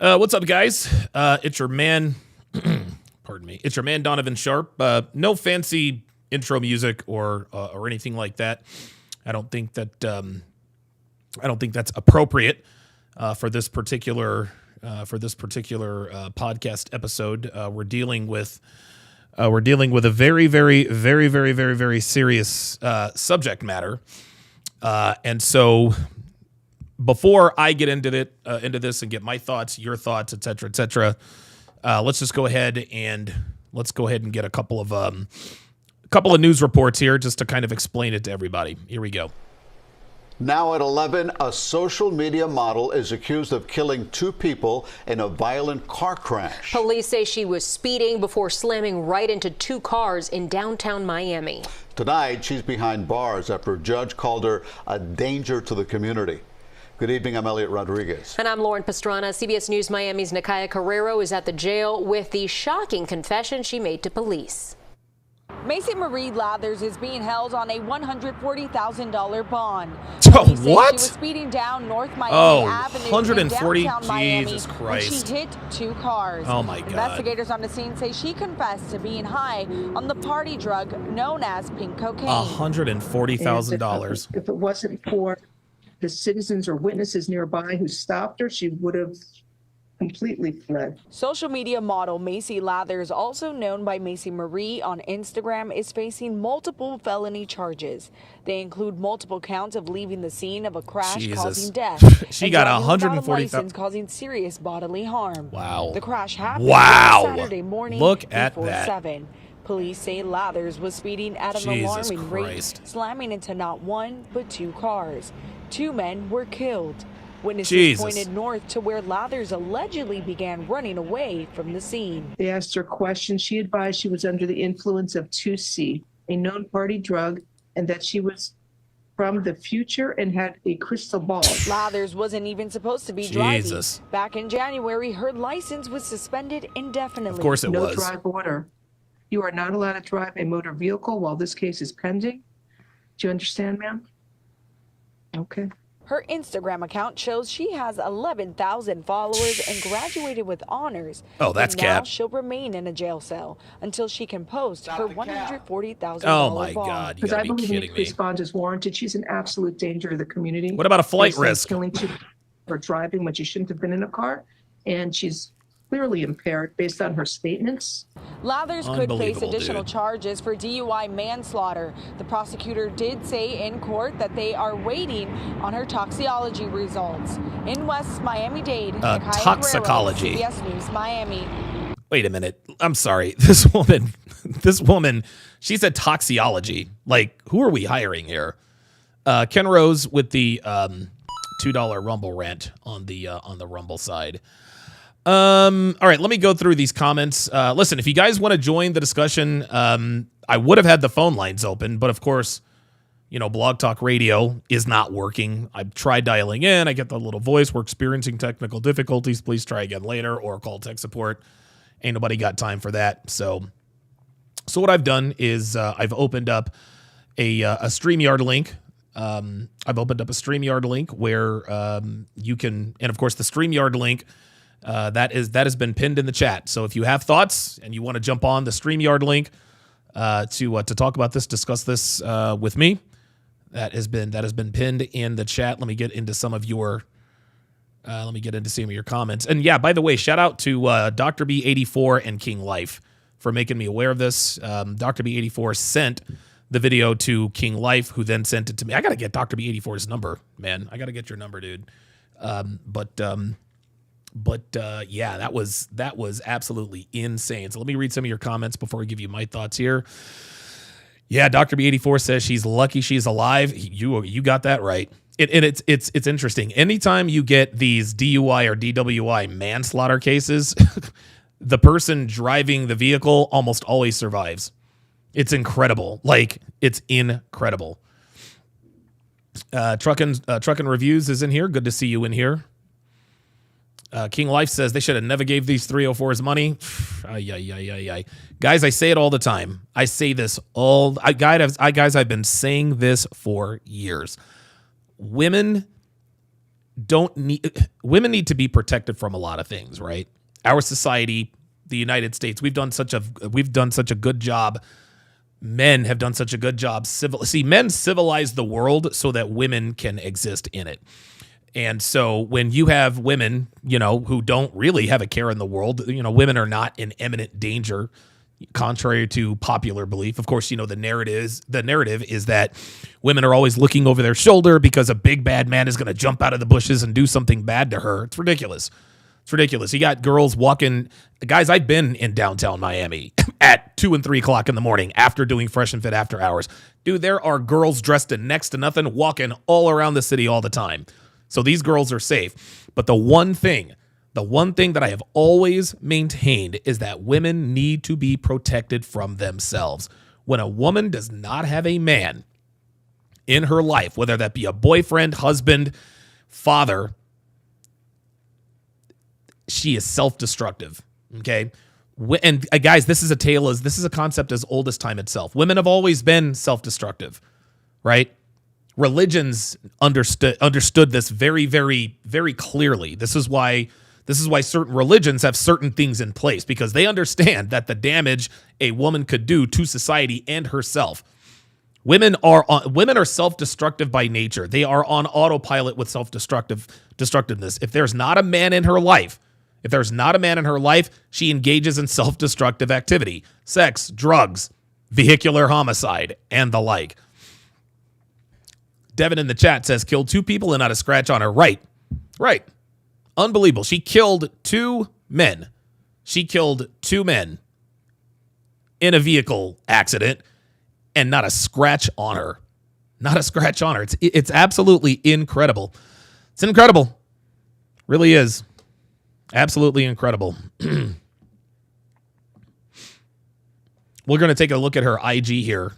What's up, guys? It's your man, pardon me. It's your man, Donovan Sharpe. No fancy intro music or anything like that. I don't think that's appropriate for this particular podcast episode. We're dealing with a very, very, very, very, very, very serious subject matter, and so. Before I get into this and get my thoughts, your thoughts, et cetera, let's just go ahead and get a couple of news reports here just to kind of explain it to everybody. Here we go. Now at 11, a social media model is accused of killing two people in a violent car crash. Police say she was speeding before slamming right into two cars in downtown Miami. Tonight, she's behind bars after a judge called her a danger to the community. Good evening, I'm Elliot Rodriguez. And I'm Lauren Pastrana. CBS News Miami's Nakaya Carrero is at the jail with the shocking confession she made to police. Macy Marie Lathers is being held on a $140,000 bond. Oh, what? She was speeding down North Miami Avenue 140? in downtown Miami Jesus Christ. when she hit two cars. Oh, my God. Investigators on the scene say she confessed to being high on the party drug known as pink cocaine. $140,000. If it wasn't for the citizens or witnesses nearby who stopped her, she would have completely fled. Social media model Macy Lathers, also known by Macy Marie on Instagram, is facing multiple felony charges. They include multiple counts of leaving the scene of a crash causing death. She got $140,000 causing serious bodily harm. Wow. The crash happened Saturday morning. Look at before that. 7. Police say Lathers was speeding at an alarming rate, slamming into not one but two cars. 2 men were killed. Witnesses pointed north to where Lathers allegedly began running away from the scene. They asked her questions. She advised she was under the influence of 2C, a known party drug, and that she was from the future and had a crystal ball. Lathers wasn't even supposed to be driving. Back in January, her license was suspended indefinitely. Of course it was. No drive order. You are not allowed to drive a motor vehicle while this case is pending. Do you understand, ma'am? Okay. Her Instagram account shows she has 11,000 followers and graduated with honors. Oh, that's cap. Now cap. she'll remain in a jail cell until she can post her $140,000 Oh my bond. God, you Because gotta I be believe kidding me. increased bond is warranted. She's an absolute danger to the community. What about a flight risk? Killing two for driving when she shouldn't have been in a car, and she's clearly impaired based on her statements. Lathers could face additional charges for DUI manslaughter. The prosecutor did say in court that they are waiting on her toxicology results. In West Miami-Dade, toxicology. CBS News Miami. Wait a minute. I'm sorry. This woman, she said toxicology. Like, who are we hiring here? Ken Rose with the $2 Rumble rant on the Rumble side. All right, let me go through these comments. Listen, if you guys want to join the discussion, I would have had the phone lines open, but of course, Blog Talk Radio is not working. I've tried dialing in. I get the little voice. We're experiencing technical difficulties. Please try again later or call tech support. Ain't nobody got time for that. So what I've done is I've opened up a StreamYard link. I've opened up a StreamYard link where you can, and of course the StreamYard link that has been pinned in the chat. So if you have thoughts and you want to jump on the StreamYard link to talk about this, discuss this with me, that has been pinned in the chat. Let me get into some of your comments. And yeah, by the way, shout out to Dr. B84 and King Life for making me aware of this. Dr. B84 sent the video to King Life, who then sent it to me. I gotta get Dr. B84's number, man. I gotta get your number, dude. But yeah, that was absolutely insane. So let me read some of your comments before I give you my thoughts here. Yeah, Dr. B84 says she's lucky she's alive. You got that right. It's interesting. Anytime you get these DUI or DWI manslaughter cases, the person driving the vehicle almost always survives. It's incredible. Like, it's incredible. Truckin' Reviews is in here. Good to see you in here. King Life says they should have never gave these 304s money. Guys, I say it all the time. I say this guys, I've been saying this for years. Women women need to be protected from a lot of things, right? Our society, the United States, we've done such a good job. Men have done such a good job. Men civilize the world so that women can exist in it. And so when you have women, who don't really have a care in the world, women are not in imminent danger, contrary to popular belief. Of course, the narrative is that women are always looking over their shoulder because a big bad man is going to jump out of the bushes and do something bad to her. It's ridiculous. It's ridiculous. You got girls walking. Guys, I've been in downtown Miami at 2 and 3 o'clock in the morning after doing Fresh and Fit after hours. Dude, there are girls dressed in next to nothing walking all around the city all the time. So these girls are safe. But the one thing that I have always maintained is that women need to be protected from themselves. When a woman does not have a man in her life, whether that be a boyfriend, husband, father, she is self-destructive. Okay. And guys, this is a concept as old as time itself. Women have always been self-destructive, right? Religions understood this very, very, very clearly. This is why certain religions have certain things in place, because they understand that the damage a woman could do to society and herself. Women are self-destructive by nature. They are on autopilot with destructiveness. If there's not a man in her life, she engages in self-destructive activity, sex, drugs, vehicular homicide, and the like. Devin in the chat says, killed 2 people and not a scratch on her. Right. Unbelievable. She killed 2 men. In a vehicle accident and not a scratch on her. It's absolutely incredible. It's incredible. Really is. Absolutely incredible. We're going to take a look at her IG here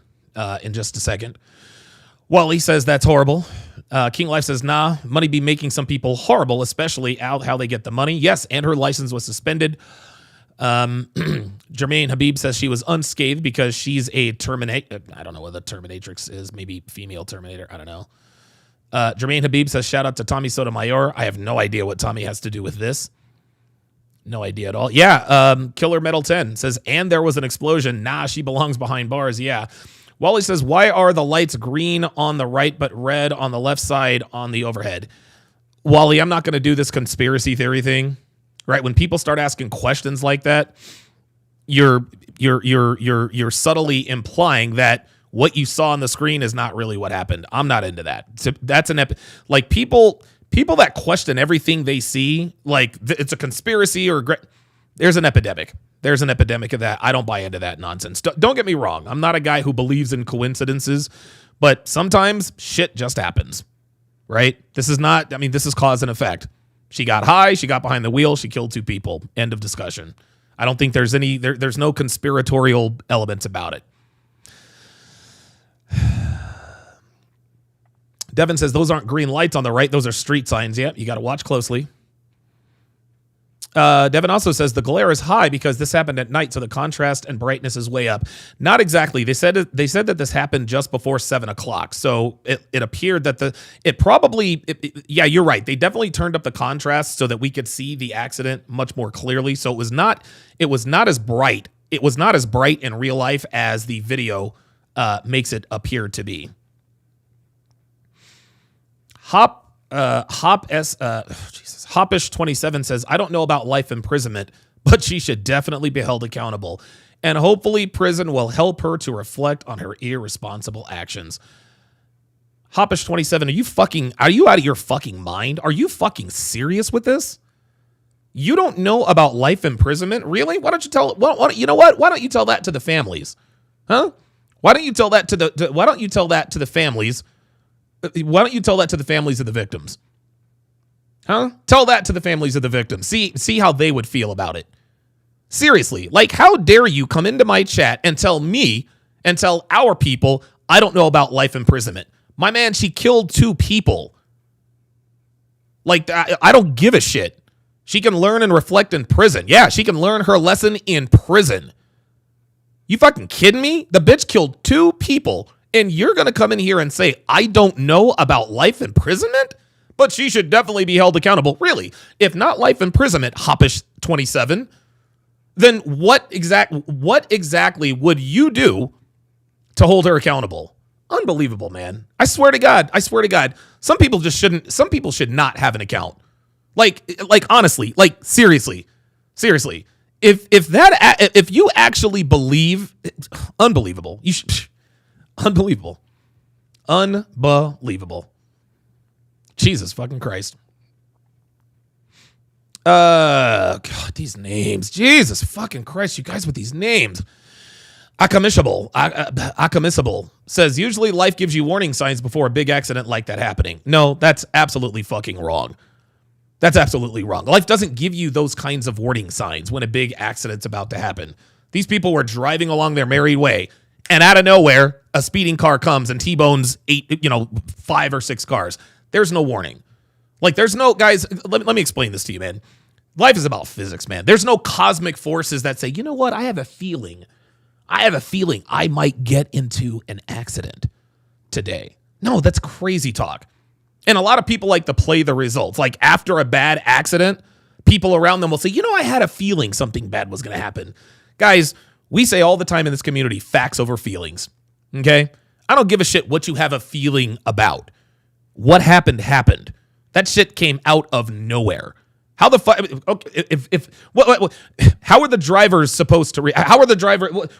in just a second. Wally says that's horrible. King Life says, nah, money be making some people horrible, especially out how they get the money. Yes, and her license was suspended. Jermaine Habib says she was unscathed because she's a Terminator. I don't know what the Terminatrix is. Maybe female Terminator. I don't know. Jermaine Habib says, shout out to Tommy Sotomayor. I have no idea what Tommy has to do with this. No idea at all. Yeah, Killer Metal 10 says, and there was an explosion. Nah, she belongs behind bars. Yeah. Wally says, why are the lights green on the right but red on the left side on the overhead? Wally, I'm not going to do this conspiracy theory thing, right? When people start asking questions like that, you're subtly implying that what you saw on the screen is not really what happened. I'm not into that. So that's like people that question everything they see, like it's a conspiracy there's an epidemic. There's an epidemic of that. I don't buy into that nonsense. Don't get me wrong. I'm not a guy who believes in coincidences, but sometimes shit just happens, right? This is cause and effect. She got high. She got behind the wheel. She killed 2 people. End of discussion. I don't think there's there's no conspiratorial elements about it. Devin says those aren't green lights on the right. Those are street signs. Yeah, you got to watch closely. Devin also says the glare is high because this happened at night, so the contrast and brightness is way up. Not exactly. They said that this happened just before 7 o'clock, so it appeared that yeah, you're right. They definitely turned up the contrast so that we could see the accident much more clearly. So it was not as bright. It was not as bright in real life as the video makes it appear to be. Hopish27 says, I don't know about life imprisonment, but she should definitely be held accountable. And hopefully prison will help her to reflect on her irresponsible actions. Hopish27, are you out of your fucking mind? Are you fucking serious with this? You don't know about life imprisonment? Really? Why don't you tell you know what? Why don't you tell that to the families? Huh? Why don't you tell that to the families? Why don't you tell that to the families of the victims? Huh? Tell that to the families of the victims. See how they would feel about it. Seriously, like how dare you come into my chat and tell me and tell our people I don't know about life imprisonment. My man, she killed 2 people. Like, I don't give a shit. She can learn and reflect in prison. Yeah, she can learn her lesson in prison. You fucking kidding me? The bitch killed 2 people, and you're going to come in here and say, I don't know about life imprisonment? but she should definitely be held accountable. Really, if not life imprisonment, Hoppish 27, then what exactly would you do to hold her accountable? Unbelievable, man. I swear to God. Some people should not have an account. Like honestly, like seriously. If you actually believe, unbelievable. Unbelievable. Jesus fucking Christ. God, these names. Jesus fucking Christ, you guys with these names. Akamisable says, usually life gives you warning signs before a big accident like that happening. No, that's absolutely fucking wrong. That's absolutely wrong. Life doesn't give you those kinds of warning signs when a big accident's about to happen. These people were driving along their merry way, and out of nowhere, a speeding car comes and T-bones 5 or 6 cars. There's no warning. Like, there's no, guys, let me explain this to you, man. Life is about physics, man. There's no cosmic forces that say, you know what, I have a feeling I might get into an accident today. No, that's crazy talk. And a lot of people like to play the results. Like, after a bad accident, people around them will say, I had a feeling something bad was going to happen. Guys, we say all the time in this community, facts over feelings. Okay? I don't give a shit what you have a feeling about. What happened. That shit came out of nowhere. How the fuck? Okay, how are the drivers supposed to?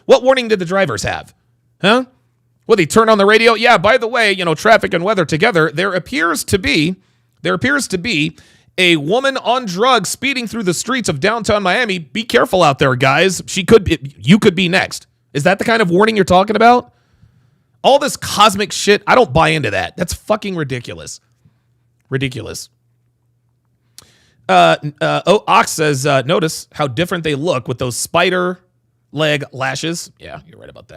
What warning did the drivers have? Huh? Well, they turn on the radio. Yeah. By the way, traffic and weather together. There appears to be a woman on drugs speeding through the streets of downtown Miami. Be careful out there, guys. You could be next. Is that the kind of warning you're talking about? All this cosmic shit. I don't buy into that. That's fucking ridiculous. Ox says, notice how different they look with those spider leg lashes. Yeah, you're right about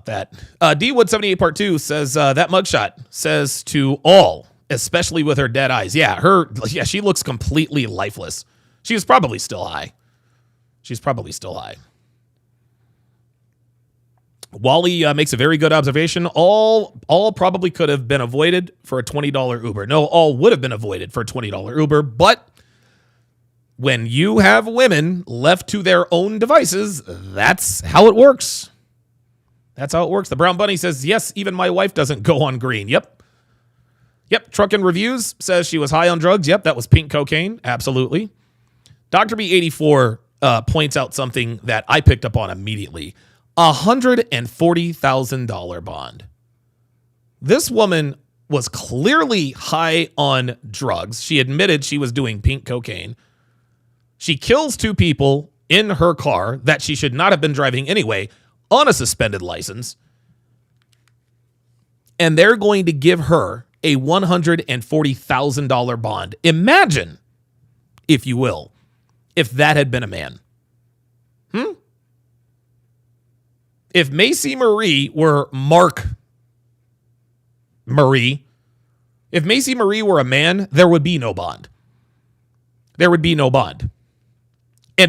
that. D-Wood 78 Part 2 says, that mugshot says to all, especially with her dead eyes. Yeah, she looks completely lifeless. She was probably still high. Wally makes a very good observation. All probably could have been avoided for a $20 Uber. No, all would have been avoided for a $20 Uber. But when you have women left to their own devices, that's how it works. The Brown Bunny says, yes, even my wife doesn't go on green. Yep. Truckin' Reviews says she was high on drugs. Yep, that was pink cocaine. Absolutely. Dr. B84 points out something that I picked up on immediately. $140,000 bond. This woman was clearly high on drugs. She admitted she was doing pink cocaine. She kills 2 people in her car that she should not have been driving anyway on a suspended license. And they're going to give her a $140,000 bond. Imagine, if you will, if that had been a man. If Macy Marie were Mark Marie, if Macy Marie were a man, there would be no bond. And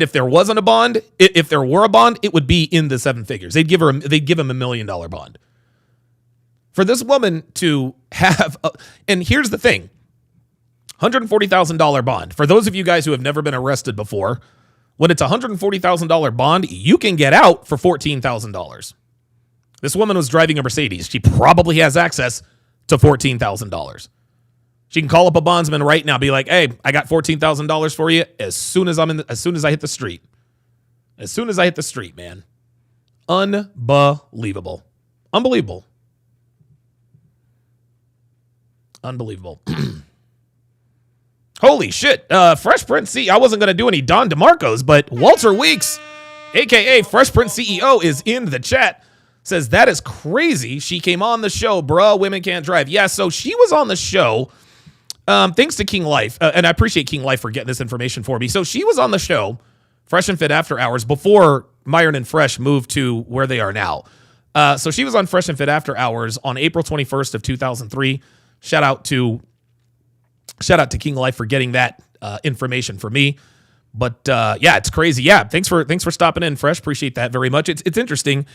if there wasn't a bond, if there were a bond, it would be in the 7 figures. They'd give him $1 million bond. For this woman to have, and here's the thing, $140,000 bond. For those of you guys who have never been arrested before, when it's a $140,000 bond, you can get out for $14,000. This woman was driving a Mercedes. She probably has access to $14,000. She can call up a bondsman right now, be like, "Hey, I got $14,000 for you as soon as I hit the street." As soon as I hit the street, man. Unbelievable. Holy shit. Fresh Prince C. I wasn't going to do any Don DeMarcos, but Walter Weeks, a.k.a. Fresh Prince CEO, is in the chat. Says, that is crazy. She came on the show, bruh. Women can't drive. Yeah, so she was on the show. Thanks to King Life. And I appreciate King Life for getting this information for me. So she was on the show, Fresh and Fit After Hours, before Myron and Fresh moved to where they are now. So she was on Fresh and Fit After Hours on April 21st of 2003. Shout out to King Life for getting that information for me. But yeah, it's crazy. Yeah, thanks for stopping in, Fresh. Appreciate that very much. It's interesting.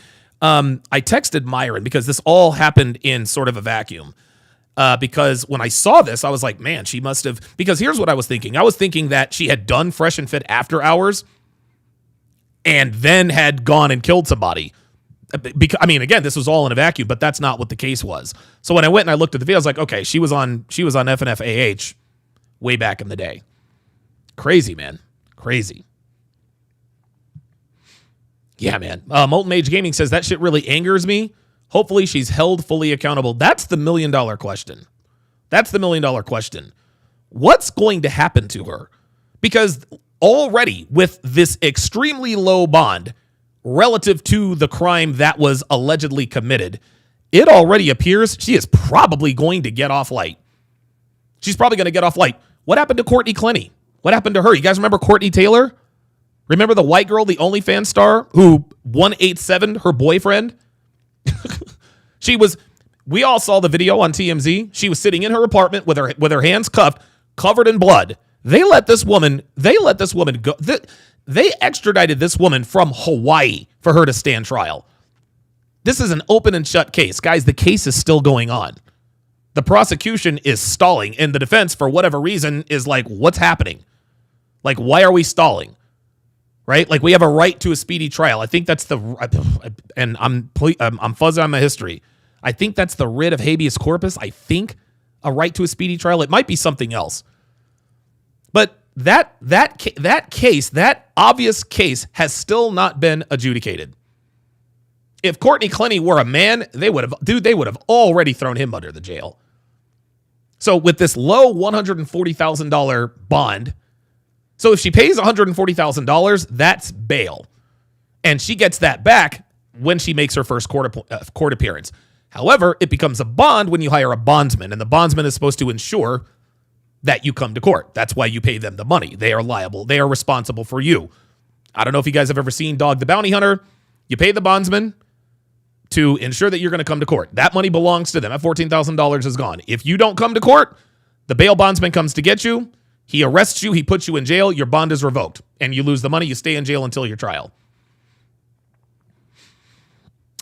I texted Myron because this all happened in sort of a vacuum. because when I saw this, I was like, man, she must have, because here's what I was thinking. I was thinking that she had done Fresh and Fit after hours and then had gone and killed somebody. Because, I mean, again, this was all in a vacuum, but that's not what the case was. So when I went and I looked at the video, I was like, okay, she was on FNF AH way back in the day. Crazy, man. Crazy. Yeah, man. Molten Mage Gaming says that shit really angers me. Hopefully she's held fully accountable. That's the $1 million question. That's the $1 million question. What's going to happen to her? Because already with this extremely low bond relative to the crime that was allegedly committed, it already appears she is probably going to get off light. She's probably going to get off light. What happened to Courtney Clenny? What happened to her? You guys remember Courtney Taylor? Remember the white girl, the OnlyFans star who 187 her boyfriend? We all saw the video on TMZ. She was sitting in her apartment with her hands cuffed, covered in blood. They let this woman go. They extradited this woman from Hawaii for her to stand trial. This is an open and shut case. Guys, the case is still going on. The prosecution is stalling, and the defense, for whatever reason, is like, what's happening? Like, why are we stalling? Right? Like, we have a right to a speedy trial. I think that's and I'm fuzzy on my history. I think that's the writ of habeas corpus. I think a right to a speedy trial. It might be something else. But that case, that obvious case, has still not been adjudicated. If Courtney Clenny were a man, they would have already thrown him under the jail. So with this low $140,000 bond, so if she pays $140,000, that's bail. And she gets that back when she makes her first court appearance. However, it becomes a bond when you hire a bondsman, and the bondsman is supposed to ensure that you come to court. That's why you pay them the money. They are liable. They are responsible for you. I don't know if you guys have ever seen Dog the Bounty Hunter. You pay the bondsman to ensure that you're going to come to court. That money belongs to them. That $14,000 is gone. If you don't come to court, the bail bondsman comes to get you. He arrests you. He puts you in jail. Your bond is revoked, and you lose the money. You stay in jail until your trial.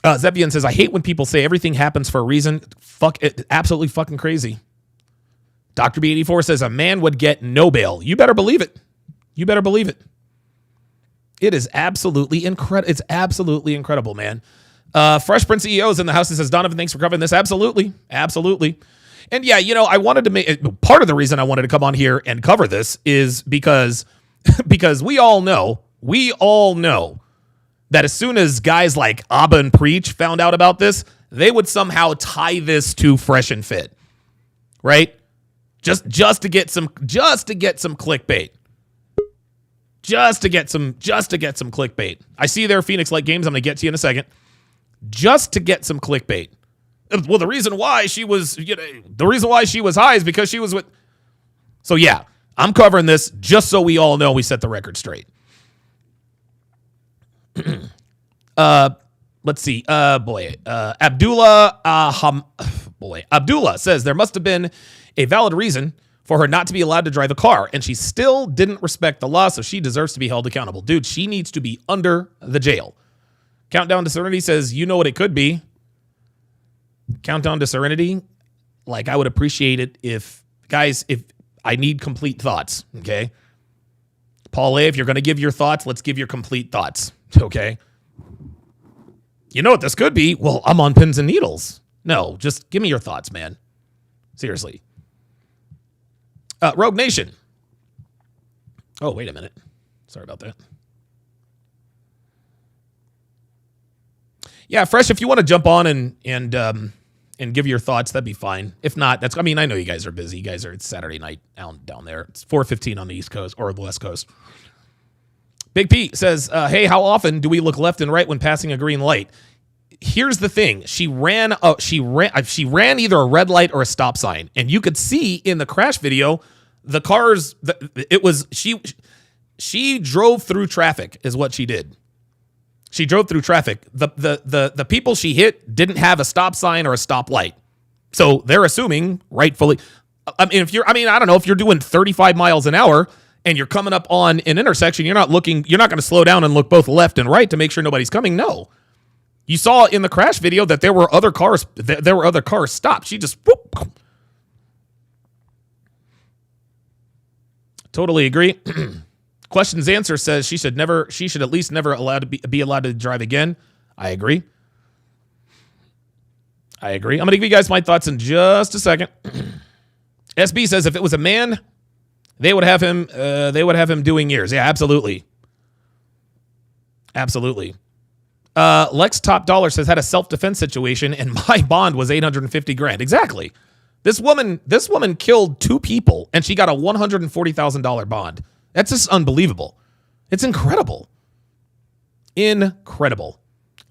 Zepian says, I hate when people say everything happens for a reason. Fuck it. Absolutely fucking crazy. Dr. B84 says a man would get no bail. You better believe it. You better believe it. It is absolutely incredible. It's absolutely incredible, man. Fresh Prince CEO is in the house and says, Donovan, thanks for covering this. Absolutely. Absolutely. And yeah, I wanted to make part of the reason I wanted to come on here and cover this is because we all know that as soon as guys like Abba and Preach found out about this, they would somehow tie this to Fresh and Fit, right? Just to get some clickbait. Just to get some clickbait. I see there, Phoenix Light Games. I'm going to get to you in a second. Just to get some clickbait. Well, the reason why she was high is because she was with. So yeah, I'm covering this just so we all know we set the record straight. Let's see. Abdullah says there must have been a valid reason for her not to be allowed to drive a car, and she still didn't respect the law, so she deserves to be held accountable. Dude, she needs to be under the jail. Countdown to Serenity says, you know what it could be. Countdown to Serenity, like, I would appreciate it if I need complete thoughts, okay? Paul A., if you're going to give your thoughts, let's give your complete thoughts, okay? You know what this could be? Well, I'm on pins and needles. No, just give me your thoughts, man. Seriously. Rogue Nation. Oh, wait a minute. Sorry about that. Yeah, Fresh, if you want to jump on and give your thoughts, that'd be fine. If not, I know you guys are busy. It's Saturday night down there. It's 4:15 on the East Coast or the West Coast. Big Pete says, hey, how often do we look left and right when passing a green light? Here's the thing. She ran either a red light or a stop sign. And you could see in the crash video, the cars, she drove through traffic is what she did. She drove through traffic. The people she hit didn't have a stop sign or a stop light. So they're assuming rightfully. I don't know if you're doing 35 miles an hour and you're coming up on an intersection, you're not going to slow down and look both left and right to make sure nobody's coming. No. You saw in the crash video that there were other cars stopped. She just Totally agree. Questions answer says she should at least never be allowed to drive again. I agree. I'm going to give you guys my thoughts in just a second. SB says if it was a man, they would have him doing years. Yeah, absolutely. Absolutely. Lex Top Dollar says had a self-defense situation and my bond was $850,000. Exactly. This woman killed 2 people and she got a $140,000 bond. That's just unbelievable. It's incredible. Incredible.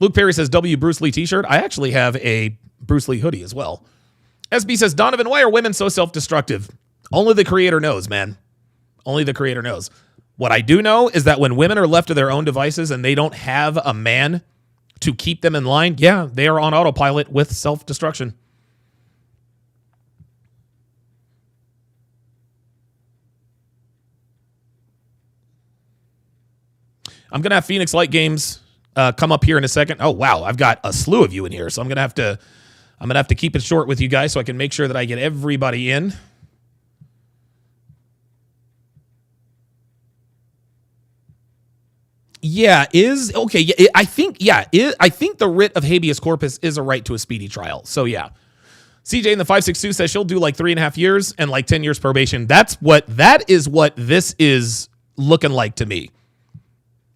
Luke Perry says W Bruce Lee t-shirt. I actually have a Bruce Lee hoodie as well. SB says, Donovan, why are women so self-destructive? Only the creator knows, man. Only the creator knows. What I do know is that when women are left to their own devices and they don't have a man to keep them in line, yeah, they are on autopilot with self-destruction. I'm going to have Phoenix Light Games come up here in a second. Oh, wow. I've got a slew of you in here, so I'm going to have to keep it short with you guys so I can make sure that I get everybody in. Yeah, I think the writ of habeas corpus is a right to a speedy trial. So yeah. CJ in the 562 says she'll do like 3.5 years and like 10 years probation. That is what this is looking like to me.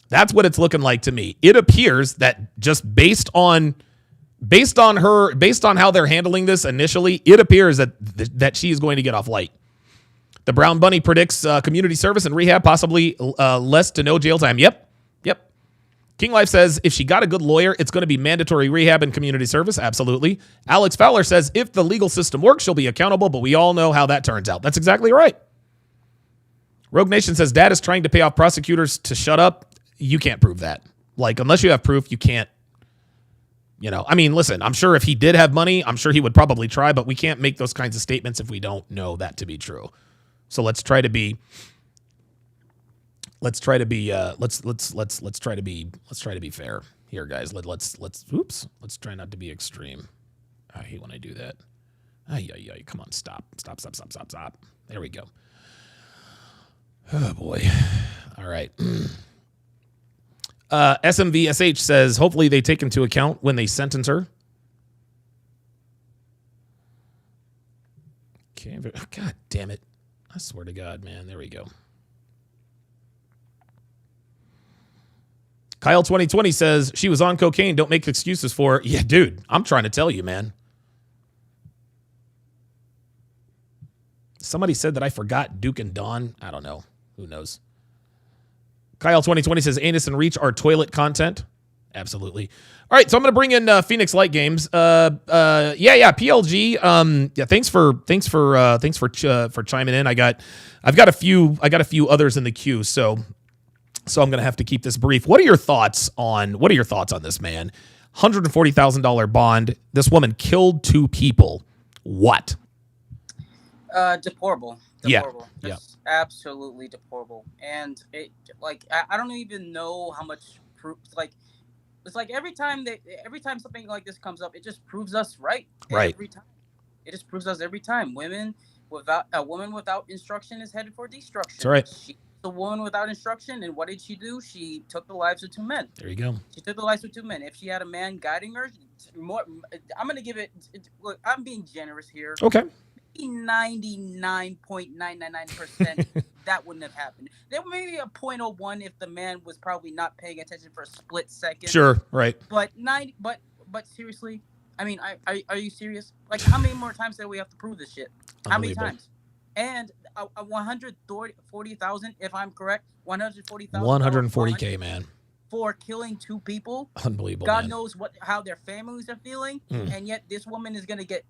That's what it's looking like to me. It appears that just based on how they're handling this initially, it appears that she is going to get off light. The Brown Bunny predicts community service and rehab, possibly less to no jail time. Yep. King Life says if she got a good lawyer, it's going to be mandatory rehab and community service. Absolutely. Alex Fowler says if the legal system works, she'll be accountable, but we all know how that turns out. That's exactly right. Rogue Nation says dad is trying to pay off prosecutors to shut up. You can't prove that. Like, unless you have proof, you can't. I mean, listen, I'm sure if he did have money, I'm sure he would probably try, but we can't make those kinds of statements if we don't know that to be true. So let's try to be fair here, guys. Let's try not to be extreme. I hate when I do that. Come on, stop. There we go. Oh boy. All right. SMVSH says hopefully they take into account when they sentence her. Okay. God damn it. I swear to God, man. There we go. Kyle 2020 says she was on cocaine. Don't make excuses for her. Yeah, dude, I'm trying to tell you, man. Somebody said that I forgot Duke and Dawn. I don't know. Who knows? Kyle 2020 says Anus and Reach are toilet content. Absolutely. All right, so I'm going to bring in Phoenix Light Games. PLG. Thanks for chiming in. I've got a few others in the queue, so I'm going to have to keep this brief. What are your thoughts on this, man? $140,000 bond. This woman killed 2 people. What? Deplorable. Yeah. Just absolutely deplorable. And I don't even know how much proof. It's like every time something like this comes up, it just proves us right. Right. Every time. It just proves us every time. A woman without instruction is headed for destruction. That's right. She's a woman without instruction, and what did she do? She took the lives of 2 men. There you go. She took the lives of 2 men. If she had a man guiding her, I'm going to give it. Look, I'm being generous here. Okay. 99.999% that wouldn't have happened. There may be a 0.01 if the man was probably not paying attention for a split second. Sure, right. But seriously, I mean, are you serious? Like, how many more times do we have to prove this shit? How many times? And 140,000, if I'm correct, 140,000. 140K, man. For killing 2 people. Unbelievable. God man. knows how their families are feeling, and yet this woman is gonna get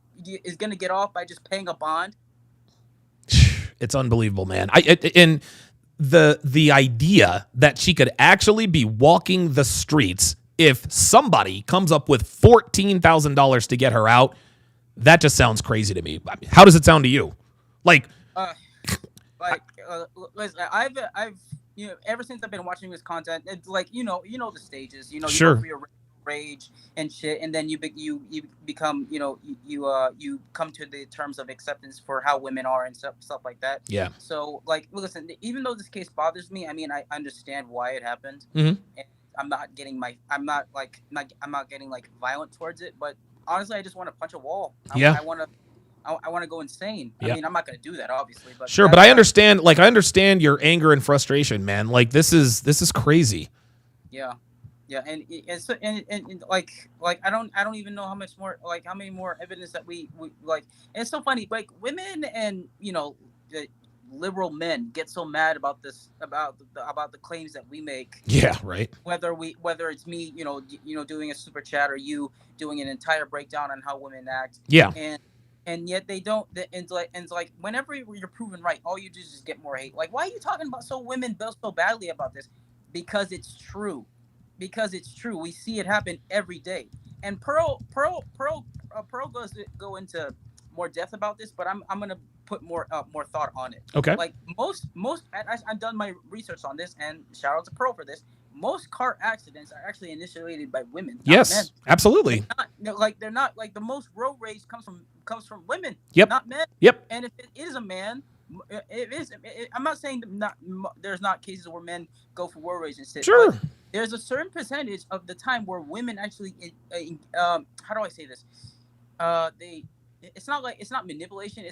off by just paying a bond. It's unbelievable, man. And the idea that she could actually be walking the streets if somebody comes up with $14,000 to get her out, that just sounds crazy to me. I mean, how does it sound to you? Listen, I've ever since I've been watching this content, it's like, the stages, sure. you go for your rage and shit, and then you become, you come to the terms of acceptance for how women are and stuff like that. Yeah. So like, listen, even though this case bothers me, I mean, I understand why it happened. Mm-hmm. And I'm not getting like violent towards it, but honestly, I just want to punch a wall. I want to go insane. Yeah. I mean, I'm not going to do that, obviously. But sure, but I understand. Like, I understand your anger and frustration, man. Like, this is crazy. Yeah, and like I don't even know how much more, like, how many more evidence that we like. And it's so funny, like, women and the liberal men get so mad about this, about the claims that we make. Yeah, right. Whether it's me, doing a super chat, or you doing an entire breakdown on how women act. Yeah. And yet they don't. And like whenever you're proven right, all you do is just get more hate. Like, why are you talking about women feel so badly about this? Because it's true. We see it happen every day. And Pearl goes to go into more depth about this, but I'm gonna put more thought on it. Okay. Like most I've done my research on this, and shout out to Pearl for this. Most car accidents are actually initiated by women. Yes, men. absolutely. They're not like the most road rage comes from women. Yep. Not men. Yep. And if it is a man, I'm not saying there's not cases where men go for road rage and shit. Sure. There's a certain percentage of the time where women actually, how do I say this? It's not manipulation.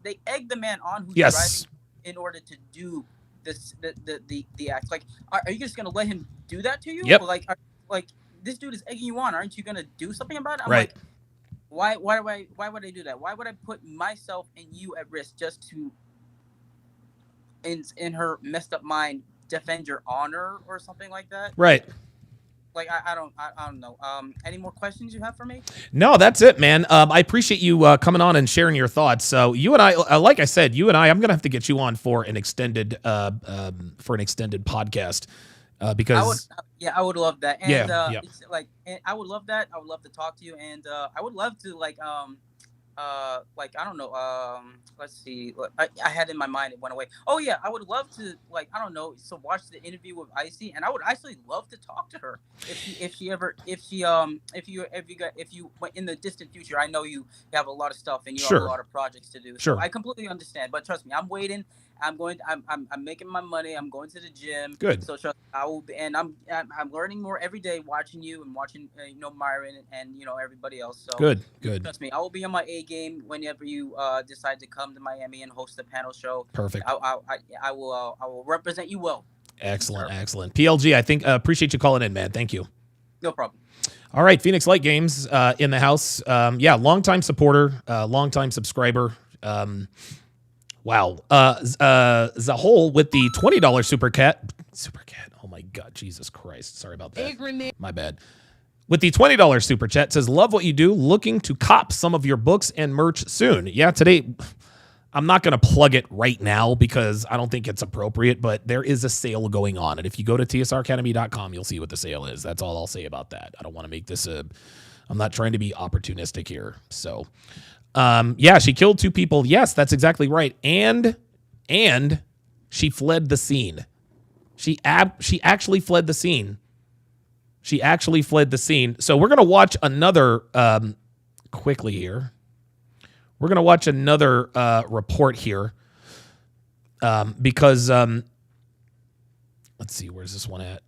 They egg the man on who's driving in order to do this, the act. Like, are you just gonna let him do that to you? Yep. Like this dude is egging you on. Aren't you gonna do something about it? I'm right. Like, why would I do that? Why would I put myself and you at risk just to, in her messed up mind, defend your honor or something like that? Right. Like, I don't know. Any more questions you have for me? No, that's it, man. I appreciate you coming on and sharing your thoughts. So you and I, like I said, I'm gonna have to get you on for an extended podcast because I would love that. And It's like, and I would love that. I would love to talk to you, and I would love to I don't know, let's see, I had in my mind, it went away. Oh yeah, I would love to, like, I don't know, so watch the interview with Icy, and I would actually love to talk to her if you in the distant future. I know you have a lot of stuff and you have a lot of projects to do. Sure. So I completely understand, but trust me, I'm waiting. I'm making my money. I'm going to the gym. Good. So trust me, I will be, and I'm learning more every day, watching you and watching Myron and everybody else. So good. Trust me, I will be on my A game whenever you decide to come to Miami and host the panel show. Perfect. I will represent you well. Excellent. PLG, I think appreciate you calling in, man. Thank you. No problem. All right, Phoenix Light Games in the house. Longtime supporter, longtime subscriber. Wow. Zahol with the $20 Super Cat. Oh my God, Jesus Christ. Sorry about that. My bad. With the $20 Super Chat says, love what you do. Looking to cop some of your books and merch soon. Yeah, today, I'm not going to plug it right now because I don't think it's appropriate, but there is a sale going on. And if you go to tsracademy.com, you'll see what the sale is. That's all I'll say about that. I don't want to make this I'm not trying to be opportunistic here. So, she killed 2 people. Yes, that's exactly right. And she fled the scene. She actually fled the scene. So we're going to watch another, quickly here. We're going to watch another report here because, let's see, where's this one at?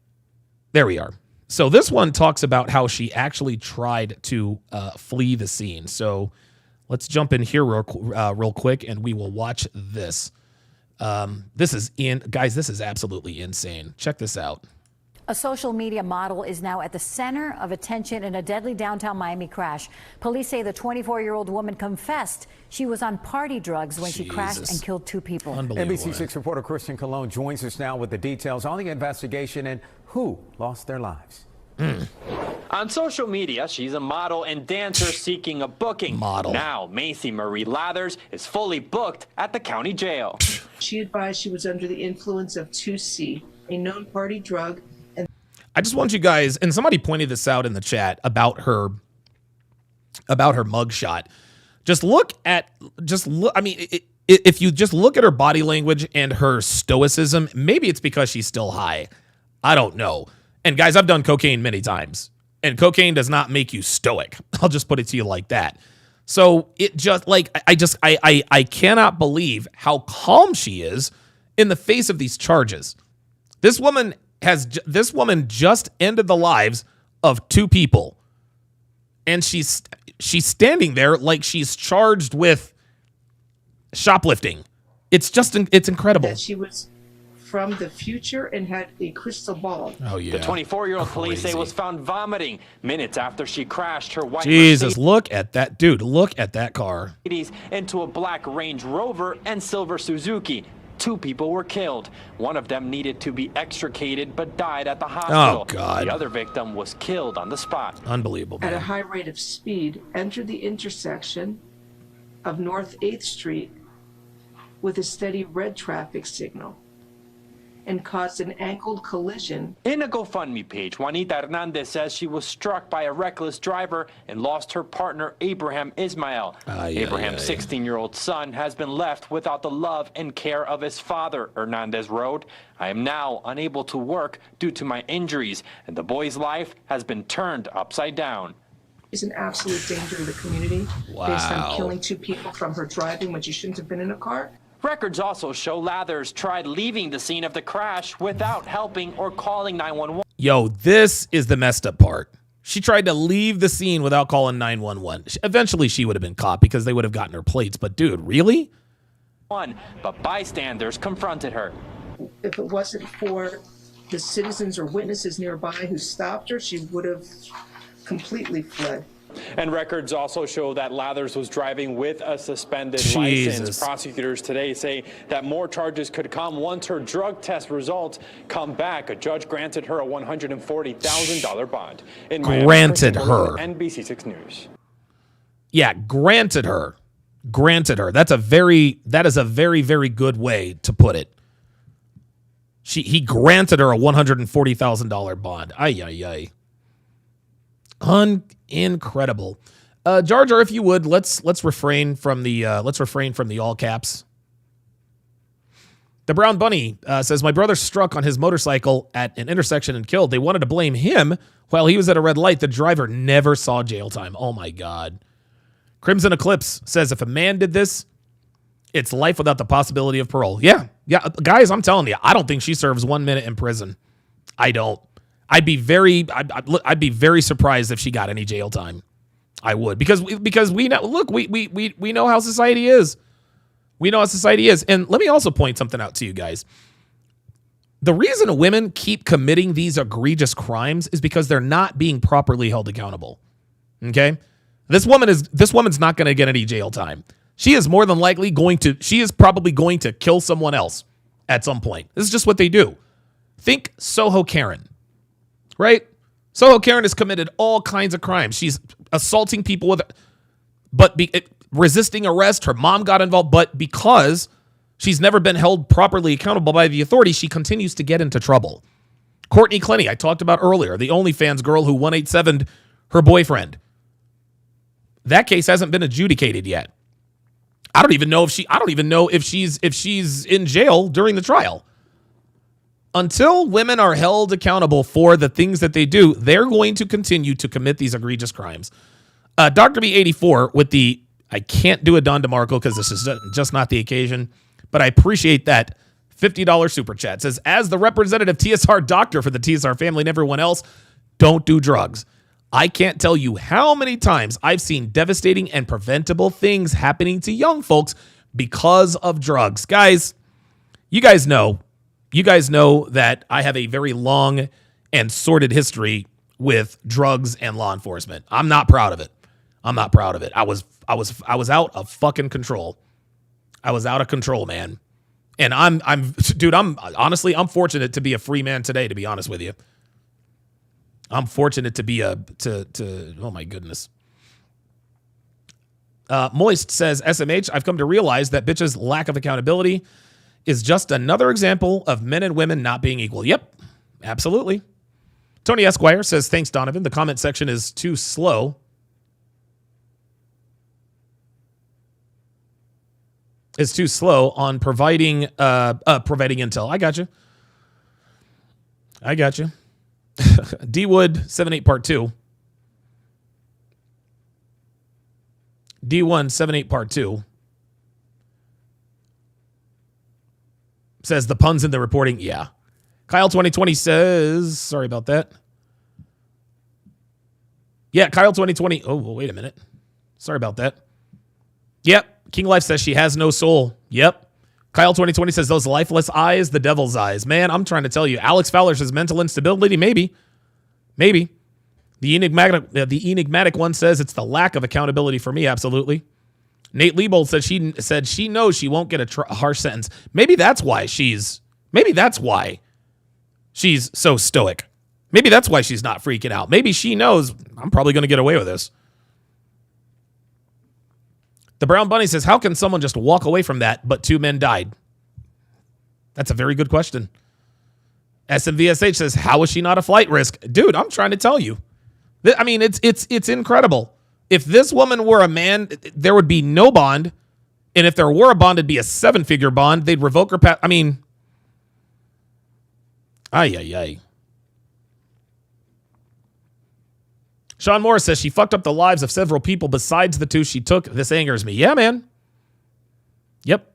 There we are. So this one talks about how she actually tried to flee the scene. So let's jump in here real quick, and we will watch this. This is absolutely insane. Check this out. A social media model is now at the center of attention in a deadly downtown Miami crash. Police say the 24-year-old woman confessed she was on party drugs when she crashed and killed 2 people. NBC6 reporter Kristen Colon joins us now with the details on the investigation and who lost their lives. On social media, she's a model and dancer seeking a booking. Now, Macy Marie Lathers is fully booked at the county jail. She advised she was under the influence of 2C, a known party drug. I just want you guys, and somebody pointed this out in the chat about her mugshot. If you just look at her body language and her stoicism, maybe it's because she's still high. I don't know. And guys, I've done cocaine many times. And cocaine does not make you stoic. I'll just put it to you like that. So it just like, I cannot believe how calm she is in the face of these charges. This woman just ended the lives of 2 people. And she's standing there like she's charged with shoplifting. It's incredible. That she was from the future and had a crystal ball. Oh, yeah. The 24-year-old police say was found vomiting minutes after she crashed her white Jesus, look at that. Dude, look at that car. Mercedes into a black Range Rover and silver Suzuki. 2 people were killed. One of them needed to be extricated but died at the hospital. Oh, God. The other victim was killed on the spot. Unbelievable, man. At a high rate of speed, entered the intersection of North 8th Street with a steady red traffic signal and caused an angled collision. In a GoFundMe page, Juanita Hernandez says she was struck by a reckless driver and lost her partner, Abraham Ismael. Abraham's 16-year-old son has been left without the love and care of his father, Hernandez wrote. I am now unable to work due to my injuries, and the boy's life has been turned upside down. Is an absolute danger to the community based on killing 2 people from her driving when she shouldn't have been in a car. Records also show Lathers tried leaving the scene of the crash without helping or calling 911. Yo, this is the messed up part. She tried to leave the scene without calling 911. Eventually, she would have been caught because they would have gotten her plates. But dude, really? But bystanders confronted her. If it wasn't for the citizens or witnesses nearby who stopped her, she would have completely fled. And records also show that Lathers was driving with a suspended Jesus. license. Prosecutors today say that more charges could come once her drug test results come back. A judge granted her a $140,000 bond. In Miami, Granted her. NBC6 News. Yeah, granted her. Granted her. That is a very, very good way to put it. He granted her a $140,000 bond. Ay. Incredible. Jar Jar, if you would, let's refrain from the all caps. The Brown Bunny says, my brother struck on his motorcycle at an intersection and killed. They wanted to blame him while he was at a red light. The driver never saw jail time. Oh my God. Crimson Eclipse says, if a man did this, it's life without the possibility of parole. Yeah, guys, I'm telling you, I don't think she serves 1 minute in prison. I don't. I'd be very surprised if she got any jail time. I would, because we know. Look, we know how society is. We know how society is, and let me also point something out to you guys. The reason women keep committing these egregious crimes is because they're not being properly held accountable. Okay, this woman's not going to get any jail time. She is more than likely she is probably going to kill someone else at some point. This is just what they do. Think Soho Karen. Right? Soho Karen has committed all kinds of crimes. She's assaulting people resisting arrest. Her mom got involved, but because she's never been held properly accountable by the authorities, she continues to get into trouble. Courtney Clenny, I talked about earlier, the OnlyFans girl who 187'd her boyfriend. That case hasn't been adjudicated yet. I don't even know if she's in jail during the trial. Until women are held accountable for the things that they do, they're going to continue to commit these egregious crimes. Dr. B84 with the, I can't do a Don DeMarco because this is just not the occasion, but I appreciate that $50 super chat. Says, as the representative TSR doctor for the TSR family and everyone else, don't do drugs. I can't tell you how many times I've seen devastating and preventable things happening to young folks because of drugs. Guys, you guys know that I have a very long and sordid history with drugs and law enforcement. I'm not proud of it. I was out of fucking control. I was out of control, man. And I'm honestly fortunate to be a free man today, to be honest with you. I'm fortunate to be oh my goodness. Moist says, SMH, I've come to realize that bitches' lack of accountability is just another example of men and women not being equal. Yep, absolutely. Tony Esquire says, thanks, Donovan. The comment section is too slow. It's too slow on providing intel. I got you. D Wood 78 part 2. D178 Part 2 says the puns in the reporting. Yeah. Kyle 2020 says, sorry about that. Yeah, Kyle 2020. Oh, well, wait a minute. Sorry about that. Yep. King Life says she has no soul. Yep. Kyle 2020 says those lifeless eyes, the devil's eyes. Man, I'm trying to tell you. Alex Fowler says mental instability. Maybe. The enigmatic one says it's the lack of accountability for me. Absolutely. Nate Liebold said she knows she won't get a harsh sentence. Maybe that's why she's so stoic. Maybe that's why she's not freaking out. Maybe she knows I'm probably going to get away with this. The Brown Bunny says, how can someone just walk away from that, but 2 men died? That's a very good question. SMVSH says, how is she not a flight risk? Dude, I'm trying to tell you. I mean, it's incredible. If this woman were a man, there would be no bond. And if there were a bond, it'd be a 7-figure bond. They'd revoke her. I mean, ay. Sean Morris says she fucked up the lives of several people besides the 2 she took. This angers me. Yeah, man. Yep.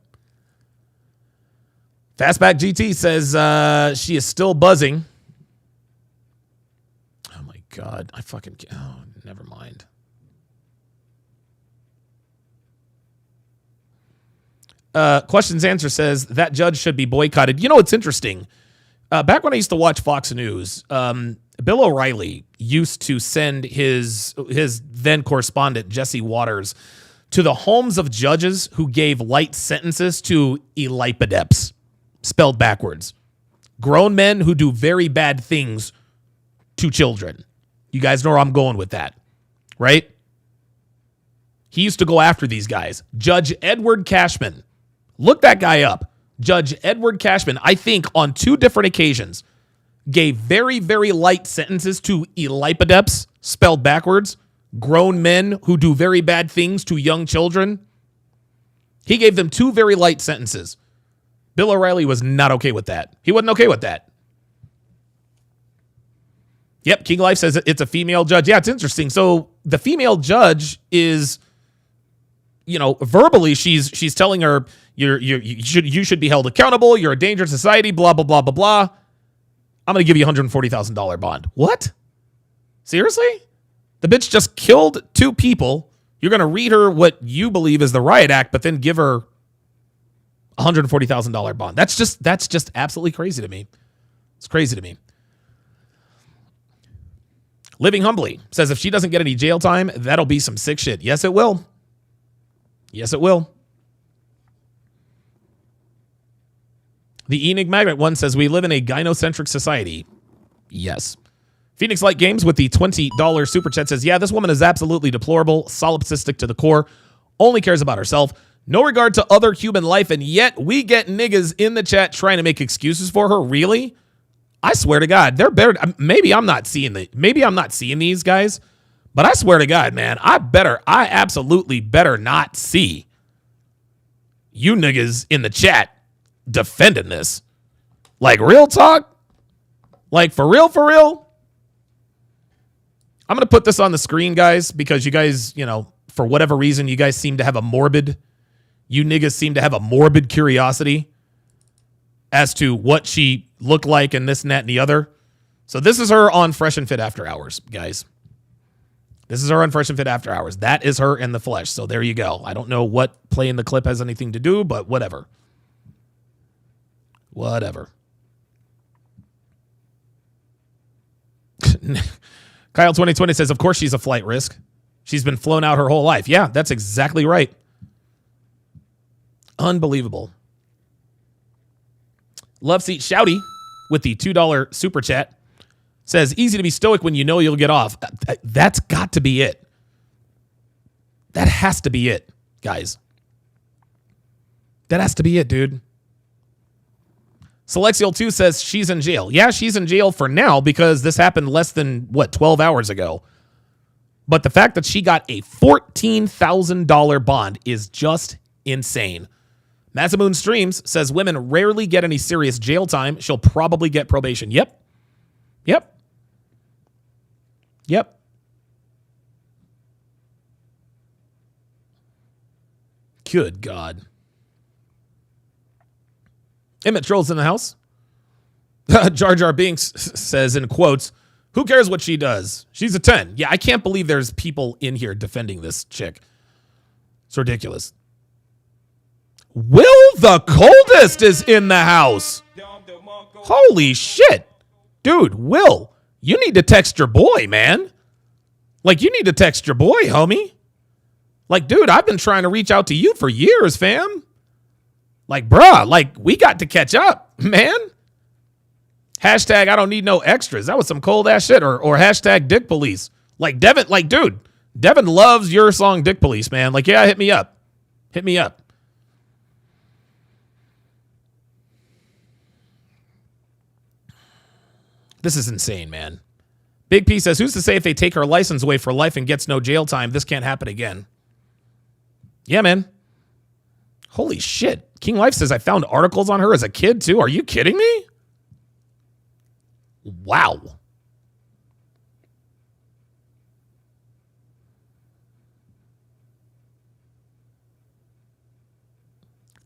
Fastback GT says she is still buzzing. Oh, my God. Never mind. Questions Answer says that judge should be boycotted. You know, it's interesting. Back when I used to watch Fox News, Bill O'Reilly used to send his then correspondent, Jesse Waters, to the homes of judges who gave light sentences to elipidepts, spelled backwards. Grown men who do very bad things to children. You guys know where I'm going with that, right? He used to go after these guys. Judge Edward Cashman. Look that guy up. Judge Edward Cashman, I think on 2 different occasions, gave very, very light sentences to elipidepts, spelled backwards, grown men who do very bad things to young children. He gave them 2 very light sentences. Bill O'Reilly was not okay with that. He wasn't okay with that. Yep, King Life says it's a female judge. Yeah, it's interesting. So the female judge is, verbally she's telling her you should be held accountable. You're a danger to society. Blah blah blah blah blah. I'm going to give you $140,000 bond. What? Seriously? The bitch just killed 2 people. You're going to read her what you believe is the riot act, but then give her $140,000 bond. That's just absolutely crazy to me. It's crazy to me. Living Humbly says if she doesn't get any jail time, that'll be some sick shit. Yes, it will. Yes, it will. The enigmatic one says we live in a gynocentric society. Yes. Phoenix Light Games with the $20 super chat says, yeah, this woman is absolutely deplorable, solipsistic to the core, only cares about herself, no regard to other human life, and yet we get niggas in the chat trying to make excuses for her. Really? I swear to God, they're better. Maybe I'm not seeing these guys, but I swear to God, man, I absolutely better not see you niggas in the chat defending this. Like, real talk? Like, for real? I'm going to put this on the screen, guys, because you guys, for whatever reason, you niggas seem to have a morbid curiosity as to what she looked like and this and that and the other. So this is her on Fresh and Fit After Hours, guys. This is her on Fresh and Fit After Hours. That is her in the flesh. So there you go. I don't know what playing the clip has anything to do, but whatever. Kyle 2020 says, of course she's a flight risk. She's been flown out her whole life. Yeah, that's exactly right. Unbelievable. Love Seat Shouty with the $2 super chat says, easy to be stoic when you know you'll get off. That's got to be it. That has to be it, guys. That has to be it, dude. Celexial 2 says she's in jail. Yeah, she's in jail for now because this happened less than, 12 hours ago. But the fact that she got a $14,000 bond is just insane. Mazamoon Streams says women rarely get any serious jail time. She'll probably get probation. Yep. Good God. Emmett Troll's in the house. Jar Jar Binks says in quotes, who cares what she does? She's a 10. Yeah, I can't believe there's people in here defending this chick. It's ridiculous. Will the Coldest is in the house. Holy shit. Dude, Will, you need to text your boy, man. Like, you need to text your boy, homie. Like, dude, I've been trying to reach out to you for years, fam. Like, bruh, like, we got to catch up, man. Hashtag I don't need no extras. That was some cold ass shit. Or hashtag Dick Police. Like, Devin, like, dude, Devin loves your song Dick Police, man. Like, yeah, hit me up. Hit me up. This is insane, man. Big P says, who's to say if they take her license away for life and gets no jail time, this can't happen again? Yeah, man. Holy shit. King Life says, I found articles on her as a kid, too. Are you kidding me? Wow.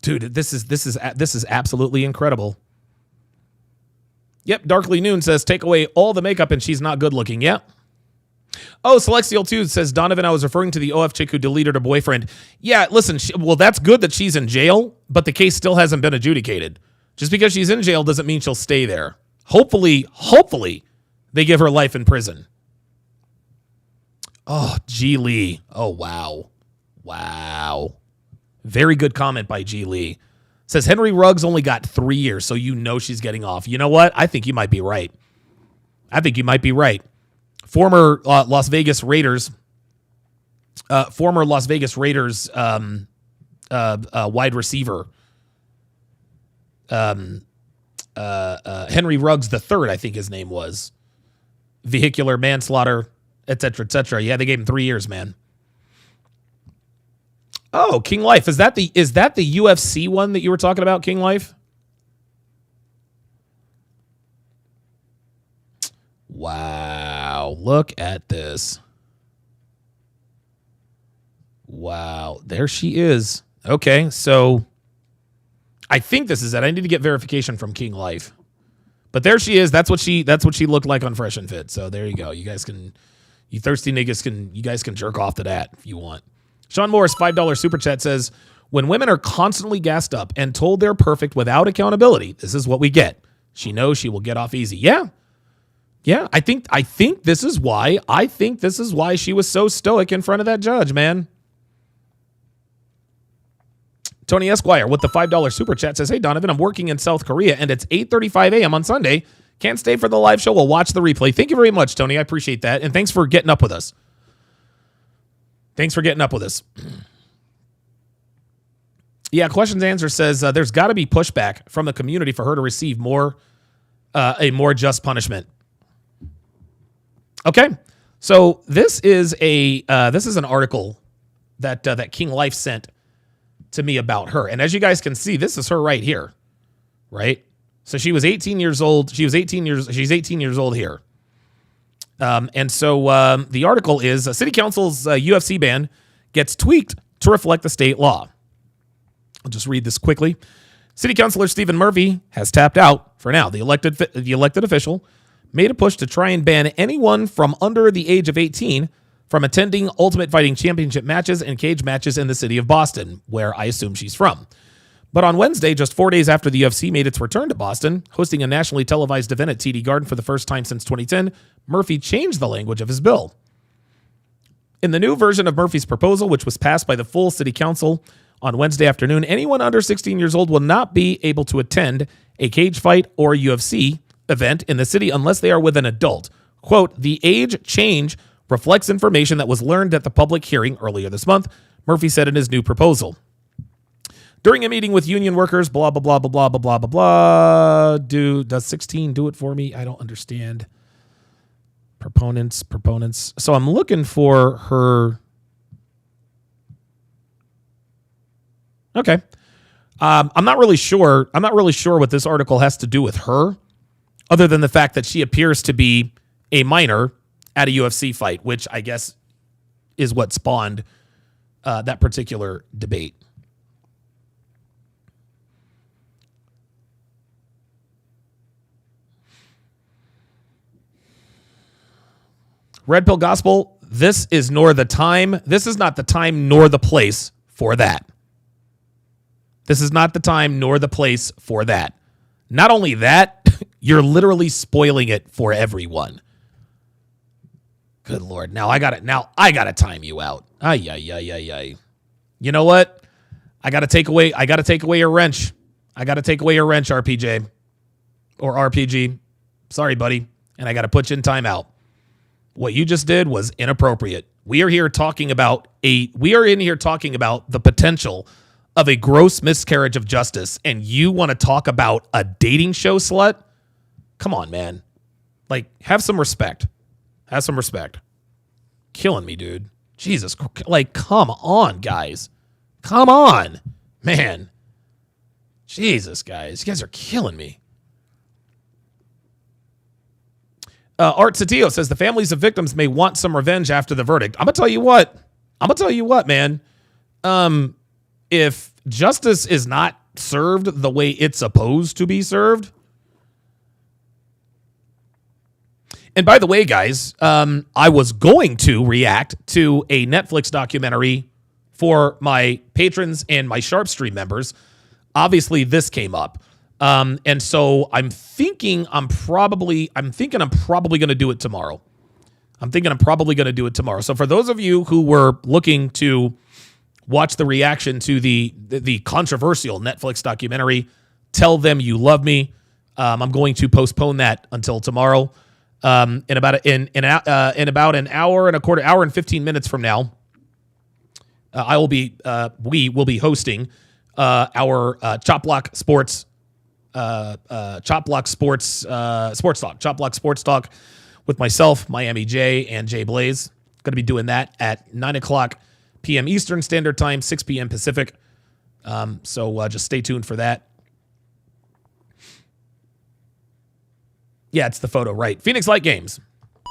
Dude, this is absolutely incredible. Yep, Darkly Noon says, take away all the makeup and she's not good looking. Yeah. Oh, Celestial 2 says, Donovan, I was referring to the OF chick who deleted her boyfriend. Yeah, listen, well, that's good that she's in jail, but the case still hasn't been adjudicated. Just because she's in jail doesn't mean she'll stay there. Hopefully, they give her life in prison. Oh, G. Lee. Oh, wow. Wow. Very good comment by G. Lee. Says Henry Ruggs only got 3 years, so you know she's getting off. You know what? I think you might be right. Former Las Vegas Raiders wide receiver, Henry Ruggs III, I think his name was. Vehicular manslaughter, et cetera, et cetera. Yeah, they gave him 3 years, man. Oh, King Life. Is that the UFC one that you were talking about, King Life? Wow. Look at this. Wow. There she is. Okay, so I think this is it. I need to get verification from King Life. But there she is. That's what she looked like on Fresh and Fit. So there you go. You thirsty niggas you guys can jerk off to that if you want. Sean Morris, $5 super chat says, when women are constantly gassed up and told they're perfect without accountability, this is what we get. She knows she will get off easy. Yeah. Yeah. I think this is why she was so stoic in front of that judge, man. Tony Esquire with the $5 super chat says, hey, Donovan, I'm working in South Korea and it's 8:35 a.m. on Sunday. Can't stay for the live show. We'll watch the replay. Thank you very much, Tony. I appreciate that. And thanks for getting up with us. Yeah, questions answer says there's got to be pushback from the community for her to receive a more just punishment. Okay, so this is an article that King Life sent to me about her, and as you guys can see, this is her right here, right? So she was 18 years old. She's 18 years old here. And so the article is City Council's UFC ban gets tweaked to reflect the state law. I'll just read this quickly. City Councilor Stephen Murphy has tapped out for now. The elected official made a push to try and ban anyone from under the age of 18 from attending Ultimate Fighting Championship matches and cage matches in the city of Boston, where I assume she's from. But on Wednesday, just 4 days after the UFC made its return to Boston, hosting a nationally televised event at TD Garden for the first time since 2010, Murphy changed the language of his bill. In the new version of Murphy's proposal, which was passed by the full city council on Wednesday afternoon, anyone under 16 years old will not be able to attend a cage fight or UFC event in the city unless they are with an adult. Quote, the age change reflects information that was learned at the public hearing earlier this month, Murphy said in his new proposal. During a meeting with union workers, blah, blah, blah, blah, blah, blah, blah, blah, blah. Does 16 do it for me? I don't understand. Proponents. So I'm looking for her. Okay. I'm not really sure what this article has to do with her, other than the fact that she appears to be a minor at a UFC fight, which I guess is what spawned that particular debate. Red Pill Gospel, this is not the time nor the place for that. This is not the time nor the place for that. Not only that, you're literally spoiling it for everyone. Good Lord. Now I gotta time you out. Ay. You know what? I gotta take away your wrench. RPJ. Or RPG. Sorry, buddy. And I gotta put you in timeout. What you just did was inappropriate. We are in here talking about the potential of a gross miscarriage of justice, and you want to talk about a dating show slut? Come on, man. Like, have some respect. Killing me, dude. Jesus. Like, come on, guys. Come on. Man. Jesus, guys. You guys are killing me. Art Satillo says the families of victims may want some revenge after the verdict. I'm going to tell you what, man. If justice is not served the way it's supposed to be served. And by the way, guys, I was going to react to a Netflix documentary for my patrons and my Sharpe stream members. Obviously, this came up. And so I'm thinking I'm probably going to do it tomorrow. So for those of you who were looking to watch the reaction to the controversial Netflix documentary, Tell Them You Love Me, I'm going to postpone that until tomorrow. In about an hour and a quarter, hour and 15 minutes from now, we will be hosting our Chop Block Sports Talk with myself, Miami J, and Jay Blaze. Going to be doing that at 9:00 p.m. Eastern Standard Time, 6 p.m. Pacific. So just stay tuned for that. Yeah, it's the photo, right? Phoenix Light Games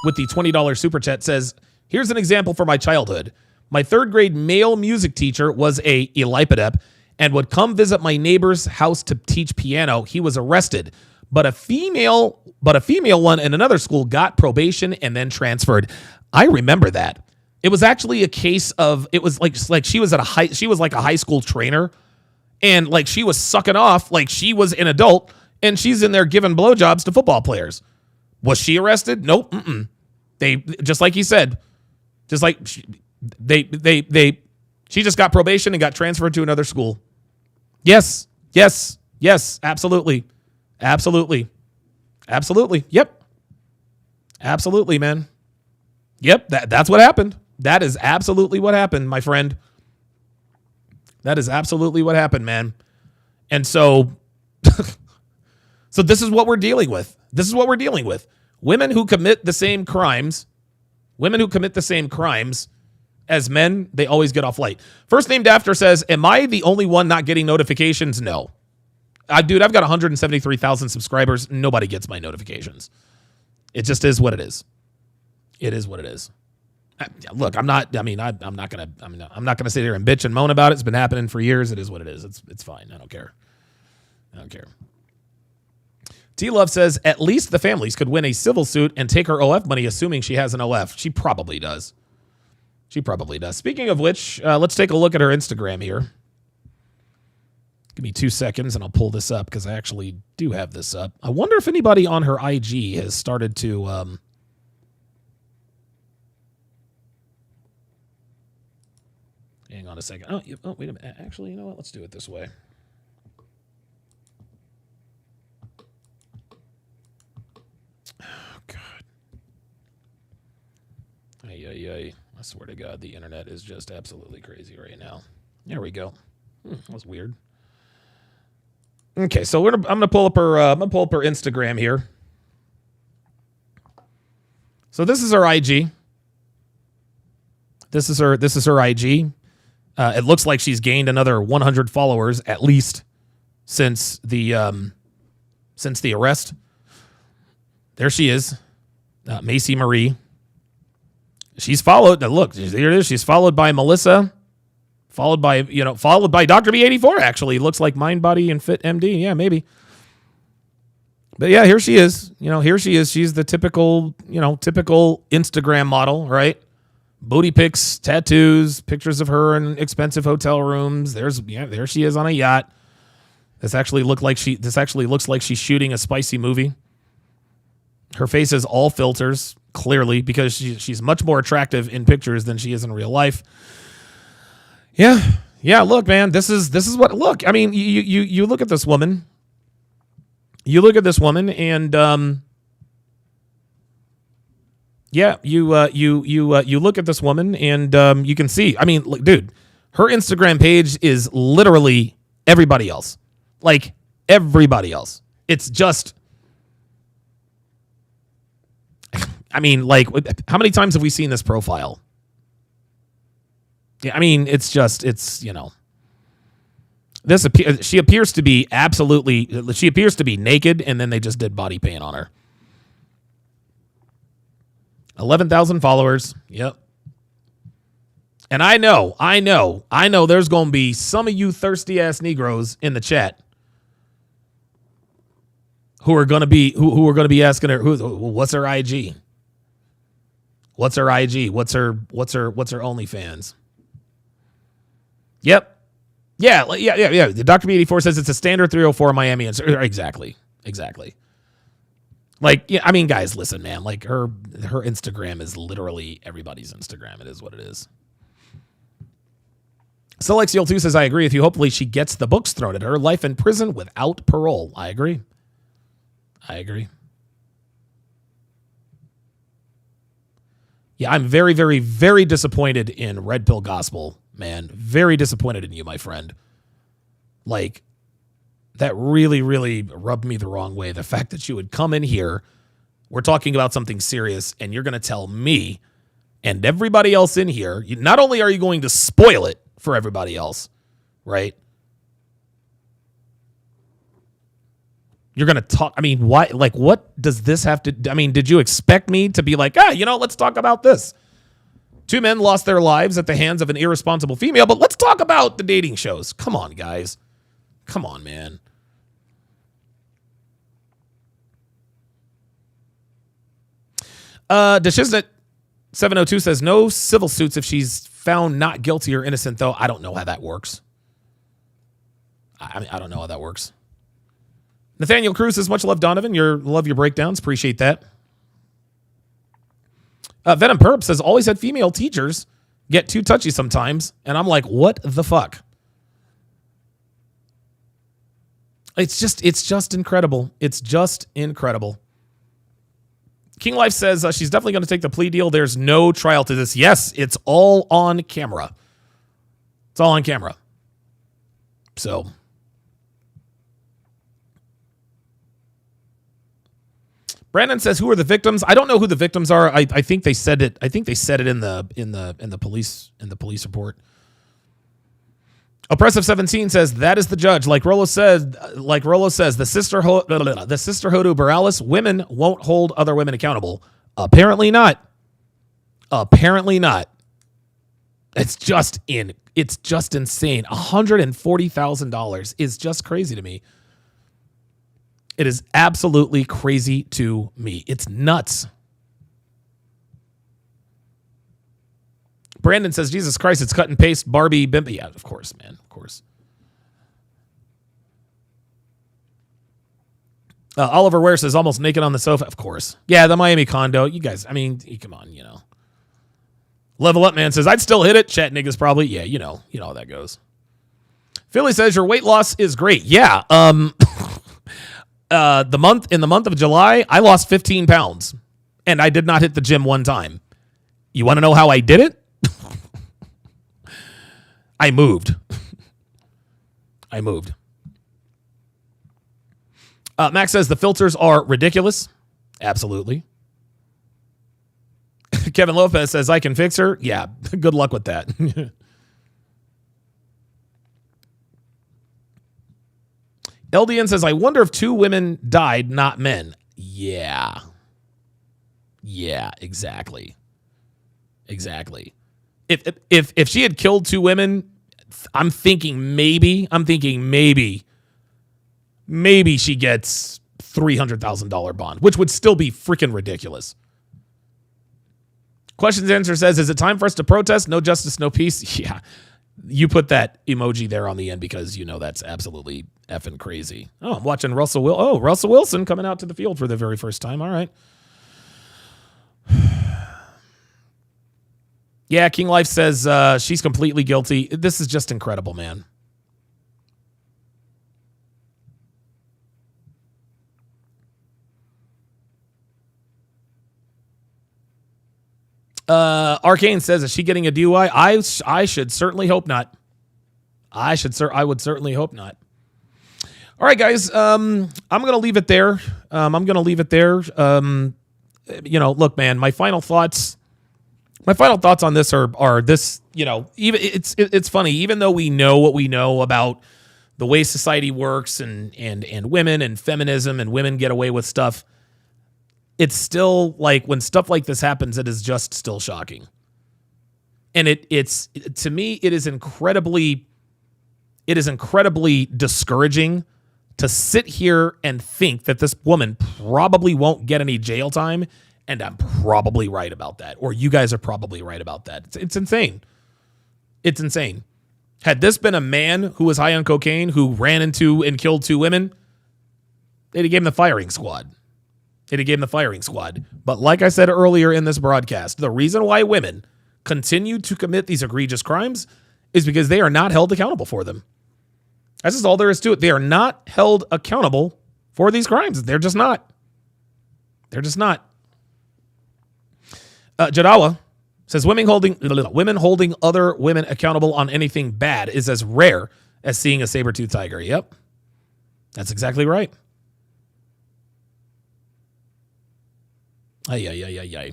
with the $20 super chat says, here's an example for my childhood. My third grade male music teacher was a elipodep and would come visit my neighbor's house to teach piano. He was arrested, but a female one in another school got probation and then transferred. I remember that. It was actually a case of, it was like she was like a high school trainer, and like she was sucking off like she was an adult, and she's in there giving blowjobs to football players. Was she arrested? Nope. They, just like he said, just like she just got probation and got transferred to another school. Yes, absolutely. Yep. Absolutely, man. Yep, that's what happened. That is absolutely what happened, my friend. That is absolutely what happened, man. And so so this is what we're dealing with. Women who commit the same crimes as men, they always get off light. First Named After says, am I the only one not getting notifications? No. Dude, I've got 173,000 subscribers. Nobody gets my notifications. It just is what it is. It is what it is. Look, I'm not going to sit here and bitch and moan about it. It's been happening for years. It is what it is. It's fine. I don't care. T-Love says, at least the families could win a civil suit and take her OF money, assuming she has an OF. She probably does. Speaking of which, let's take a look at her Instagram here. Give me 2 seconds and I'll pull this up because I actually do have this up. I wonder if anybody on her IG has started to... hang on a second. Oh, wait a minute. Actually, you know what? Let's do it this way. Oh, God. I swear to God, the internet is just absolutely crazy right now. There we go. That was weird. Okay, so I'm gonna pull up her Instagram here. So this is her IG. This is her IG. It looks like she's gained another 100 followers at least since the arrest. There she is, Macy Marie. She's followed. Look, here it is. She's followed by Melissa, followed by Dr. B84. Actually, looks like Mind, Body, and Fit MD. Yeah, maybe. But yeah, here she is. Here she is. She's the typical Instagram model, right? Booty pics, tattoos, pictures of her in expensive hotel rooms. There she is on a yacht. This actually looks like she's shooting a spicy movie. Her face is all filters, clearly, because she's much more attractive in pictures than she is in real life. Yeah. Look, man, this is what. Look, I mean, you look at this woman. You look at this woman, and you look at this woman, and you can see. I mean, look, dude, her Instagram page is literally everybody else, like everybody else. It's just, I mean, like, how many times have we seen this profile? Yeah, I mean, it's she appears to be she appears to be naked, and then they just did body paint on her. 11,000 followers. Yep. And I know there's going to be some of you thirsty ass Negroes in the chat who are going to be asking her, what's her IG? What's her IG? What's her OnlyFans? Yep. Yeah. The Dr. B84 says it's a standard 304 Miami. Exactly. Like, yeah, I mean, guys, listen, man. Like, her Instagram is literally everybody's Instagram. It is what it is. Selexiel2 says, I agree with you. Hopefully she gets the books thrown at her. Life in prison without parole. I agree. Yeah, I'm very, very, very disappointed in Red Pill Gospel, man. Very disappointed in you, my friend. Like, that really, really rubbed me the wrong way. The fact that you would come in here, we're talking about something serious, and you're going to tell me and everybody else in here, not only are you going to spoil it for everybody else, right? You're going to talk. I mean, why? Like, what does this have to? I mean, did you expect me to be like, let's talk about this? 2 men lost their lives at the hands of an irresponsible female, but let's talk about the dating shows. Come on, guys. Come on, man. Deshiznet 702 says no civil suits if she's found not guilty or innocent, though. I don't know how that works. I don't know how that works. Nathaniel Cruz says, much love, Donovan. Love your breakdowns. Appreciate that. Venom Perp says, always had female teachers get too touchy sometimes. And I'm like, what the fuck? It's just incredible. It's just incredible. King Life says she's definitely going to take the plea deal. There's no trial to this. Yes, it's all on camera. It's all on camera. So Brandon says, who are the victims? I don't know who the victims are. I think they said it. I think they said it in the police report. Oppressive 17 says that is the judge. Like Rolo says, the sisterhood of Borealis, women won't hold other women accountable. Apparently not. It's just insane. $140,000 is just crazy to me. It is absolutely crazy to me. It's nuts. Brandon says, Jesus Christ, it's cut and paste Barbie Bimba. Yeah, of course, man. Of course. Oliver Ware says, almost naked on the sofa. Of course. Yeah, the Miami condo. You guys, I mean, come on, Level Up Man says, I'd still hit it. Chat niggas probably. Yeah, you know how that goes. Philly says, your weight loss is great. Yeah. In the month of July, I lost 15 pounds. And I did not hit the gym one time. You want to know how I did it? I moved. Max says the filters are ridiculous. Absolutely. Kevin Lopez says I can fix her. Yeah, good luck with that. LDN says, I wonder if 2 women died, not men. Yeah, exactly. If she had killed 2 women, I'm thinking maybe she gets $300,000 bond, which would still be freaking ridiculous. Questions and answer says, is it time for us to protest? No justice, no peace. Yeah. You put that emoji there on the end because you know that's absolutely effing crazy. Oh, I'm watching Russell Wilson coming out to the field for the very first time. All right. Yeah, King Life says she's completely guilty. This is just incredible, man. Arcane says, is she getting a DUI? I should certainly hope not. I would certainly hope not. All right, guys. I'm going to leave it there. Look, man, my final thoughts on this are this, even it's funny, even though we know what we know about the way society works and women and feminism and women get away with stuff, it's still like when stuff like this happens, it is just still shocking. And it's to me, it is incredibly discouraging to sit here and think that this woman probably won't get any jail time. And I'm probably right about that. Or you guys are probably right about that. It's insane. It's insane. Had this been a man who was high on cocaine, who ran into and killed 2 women, they'd have given him the firing squad. But like I said earlier in this broadcast, the reason why women continue to commit these egregious crimes is because they are not held accountable for them. That's just all there is to it. They are not held accountable for these crimes. They're just not. Jadawa says women holding other women accountable on anything bad is as rare as seeing a saber-toothed tiger. Yep. That's exactly right. Ay.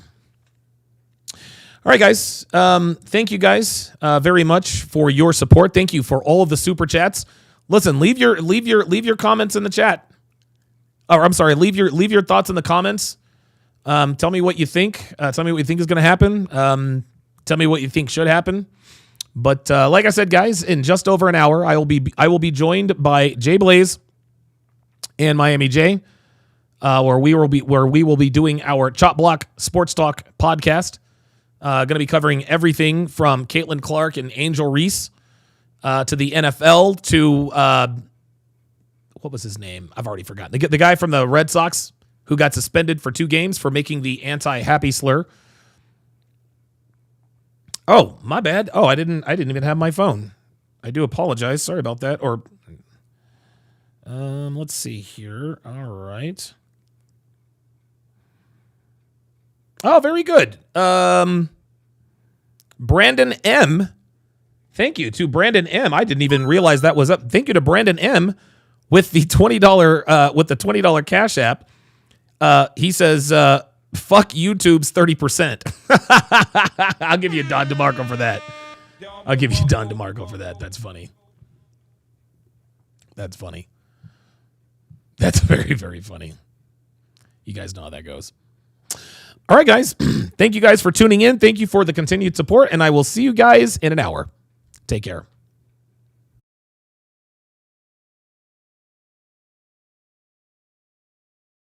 All right, guys. Thank you guys very much for your support. Thank you for all of the super chats. Listen, leave your comments in the chat. Or I'm sorry, leave your thoughts in the comments. Tell me what you think. Tell me what you think is going to happen. Tell me what you think should happen. But like I said, guys, in just over an hour, I will be joined by Jay Blaze and Miami J, where we will be doing our Chop Block Sports Talk podcast. Going to be covering everything from Caitlin Clark and Angel Reese to the NFL to what was his name? I've already forgotten. The guy from the Red Sox who got suspended for 2 games for making the anti-happy slur. Oh, my bad. Oh, I didn't even have my phone. I do apologize. Sorry about that. Or let's see here. All right. Oh, very good. Brandon M. Thank you to Brandon M. I didn't even realize that was up. Thank you to Brandon M. with the $20 Cash App. He says, fuck YouTube's 30%. I'll give you Don DeMarco for that. That's funny. That's very, very funny. You guys know how that goes. All right, guys. Thank you guys for tuning in. Thank you for the continued support, and I will see you guys in an hour. Take care.